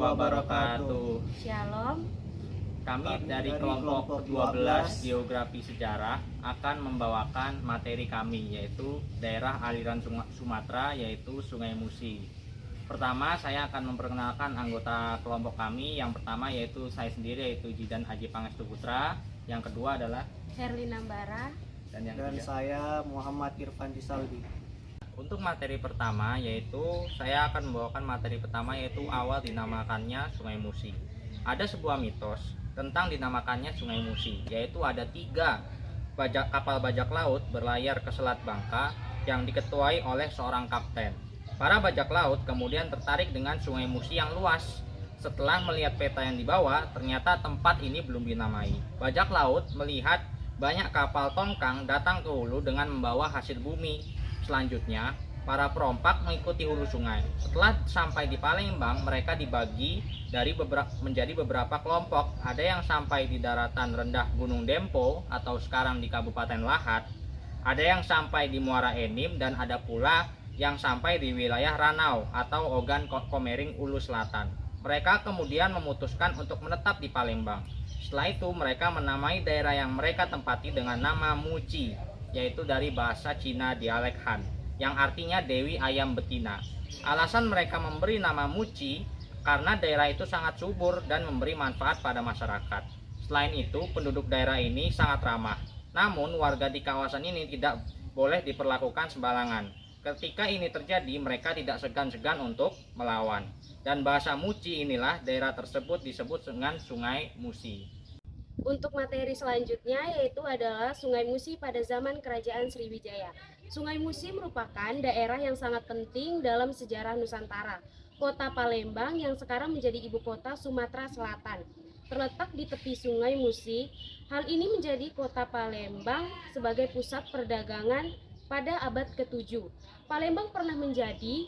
wabarakatuh. Shalom. Kami dari kelompok 12 Geografi Sejarah akan membawakan materi kami, yaitu daerah aliran Sumatera, yaitu Sungai Musi. Pertama, saya akan memperkenalkan anggota kelompok kami. Yang pertama yaitu saya sendiri, yaitu Jidan Haji Pangestu Putra. Yang kedua adalah Herlina Nambara. Dan saya Muhammad Irfan Disaldi. Untuk materi pertama yaitu saya akan membawakan materi pertama, yaitu awal dinamakannya Sungai Musi. Ada sebuah mitos tentang dinamakannya Sungai Musi, yaitu ada 3 kapal bajak laut berlayar ke Selat Bangka yang diketuai oleh seorang kapten. Para bajak laut kemudian tertarik dengan Sungai Musi yang luas. Setelah melihat peta yang dibawa, ternyata tempat ini belum dinamai. Bajak laut melihat banyak kapal tongkang datang ke hulu dengan membawa hasil bumi. Selanjutnya, para perompak mengikuti hulu sungai. Setelah sampai di Palembang, mereka dibagi menjadi beberapa kelompok. Ada yang sampai di daratan rendah Gunung Dempo atau sekarang di Kabupaten Lahat. Ada yang sampai di Muara Enim, dan ada pula yang sampai di wilayah Ranau atau Ogan Komering Ulu Selatan. Mereka kemudian memutuskan untuk menetap di Palembang. Setelah itu mereka menamai daerah yang mereka tempati dengan nama Muci, yaitu dari bahasa Cina dialek Han, yang artinya Dewi Ayam Betina. Alasan mereka memberi nama Muci karena daerah itu sangat subur dan memberi manfaat pada masyarakat. Selain itu, penduduk daerah ini sangat ramah. Namun, warga di kawasan ini tidak boleh diperlakukan sembarangan. Ketika ini terjadi, mereka tidak segan-segan untuk melawan. Dan bahasa Muci inilah daerah tersebut disebut dengan Sungai Musi. Untuk materi selanjutnya yaitu adalah Sungai Musi pada zaman Kerajaan Sriwijaya. Sungai Musi merupakan daerah yang sangat penting dalam sejarah Nusantara. Kota Palembang yang sekarang menjadi ibu kota Sumatera Selatan terletak di tepi Sungai Musi. Hal ini menjadi kota Palembang sebagai pusat perdagangan pada abad ke-7. Palembang pernah menjadi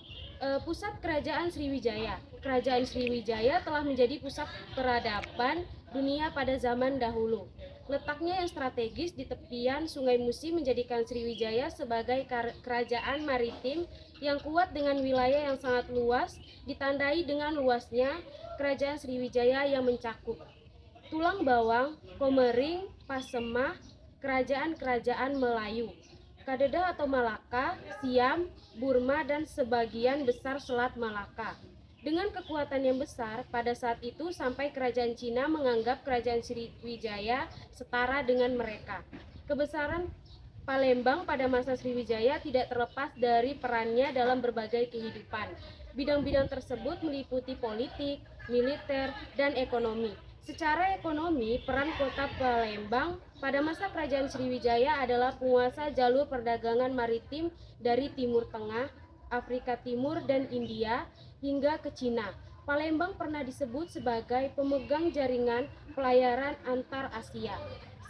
pusat kerajaan Sriwijaya. Kerajaan Sriwijaya telah menjadi pusat peradaban dunia pada zaman dahulu. Letaknya yang strategis di tepian Sungai Musi menjadikan Sriwijaya sebagai kerajaan maritim yang kuat dengan wilayah yang sangat luas, ditandai dengan luasnya kerajaan Sriwijaya yang mencakup Tulang Bawang, Komering, Pasemah, kerajaan-kerajaan Melayu, Kadeda atau Malaka, Siam, Burma, dan sebagian besar Selat Malaka. Dengan kekuatan yang besar, pada saat itu sampai kerajaan Cina menganggap kerajaan Sriwijaya setara dengan mereka. Kebesaran Palembang pada masa Sriwijaya tidak terlepas dari perannya dalam berbagai kehidupan. Bidang-bidang tersebut meliputi politik, militer, dan ekonomi. Secara ekonomi, peran kota Palembang pada masa kerajaan Sriwijaya adalah penguasa jalur perdagangan maritim dari Timur Tengah, Afrika Timur, dan India hingga ke Cina. Palembang pernah disebut sebagai pemegang jaringan pelayaran antar Asia.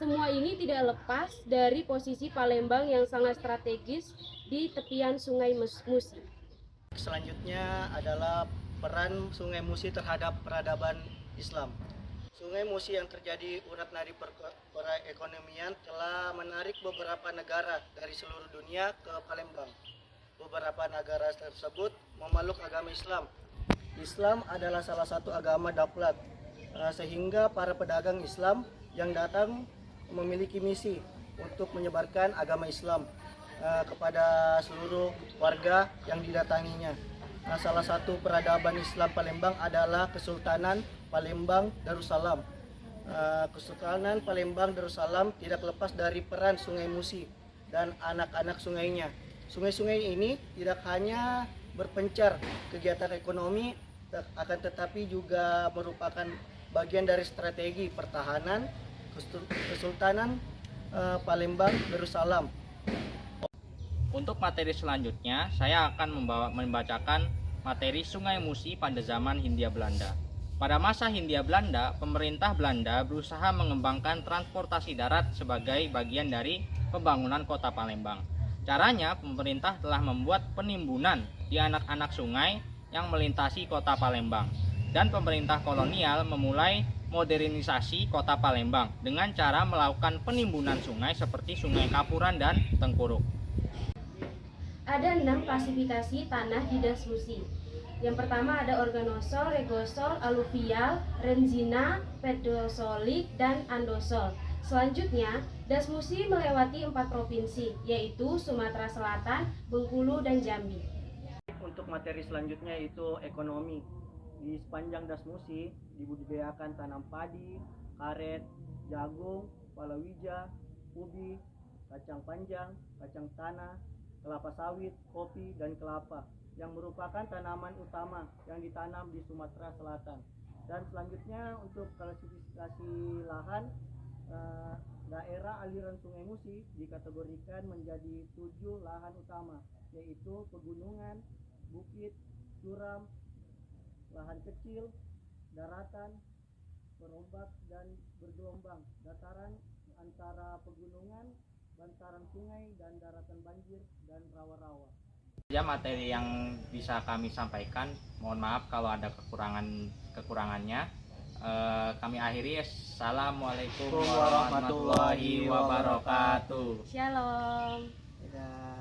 Semua ini tidak lepas dari posisi Palembang yang sangat strategis di tepian Sungai Musi. Selanjutnya adalah peran Sungai Musi terhadap peradaban Islam. Sungai Musi yang terjadi urat-nadi perekonomian telah menarik beberapa negara dari seluruh dunia ke Palembang. Beberapa negara tersebut memeluk agama Islam. Islam adalah salah satu agama daulat, sehingga para pedagang Islam yang datang memiliki misi untuk menyebarkan agama Islam kepada seluruh warga yang didatanginya. Salah satu peradaban Islam Palembang adalah Kesultanan Palembang Darussalam. Kesultanan Palembang Darussalam tidak lepas dari peran Sungai Musi dan anak-anak sungainya. Sungai-sungai ini tidak hanya berpencar kegiatan ekonomi, akan tetapi juga merupakan bagian dari strategi pertahanan Kesultanan Palembang Darussalam. Untuk materi selanjutnya, saya akan membacakan materi Sungai Musi pada zaman Hindia Belanda. Pada masa Hindia Belanda, pemerintah Belanda berusaha mengembangkan transportasi darat sebagai bagian dari pembangunan kota Palembang. Caranya, pemerintah telah membuat penimbunan di anak-anak sungai yang melintasi kota Palembang. Dan pemerintah kolonial memulai modernisasi kota Palembang dengan cara melakukan penimbunan sungai seperti Sungai Kapuran dan Tengkuruk. Ada 6 klasifikasi tanah di Das Musi. Yang pertama ada organosol, regosol, aluvial, renzina, pedosolik, dan andosol. Selanjutnya, das musi melewati 4 provinsi, yaitu Sumatera Selatan, Bengkulu, dan Jambi. Untuk materi selanjutnya itu ekonomi. Di sepanjang das musi dibudidayakan tanam padi, karet, jagung, palawija, ubi, kacang panjang, kacang tanah, kelapa sawit, kopi, dan kelapa yang merupakan tanaman utama yang ditanam di Sumatera Selatan. Dan selanjutnya untuk klasifikasi lahan, daerah aliran Sungai Musi dikategorikan menjadi 7 lahan utama, yaitu pegunungan, bukit, curam, lahan kecil, daratan, berombak, dan bergelombang. Dataran antara pegunungan, bantaran sungai, dan daratan banjir dan rawa-rawa. Ya, materi yang bisa kami sampaikan. Mohon maaf kalau ada kekurangannya. Kami akhiri. Assalamualaikum warahmatullahi wabarakatuh. Shalom. Dadah.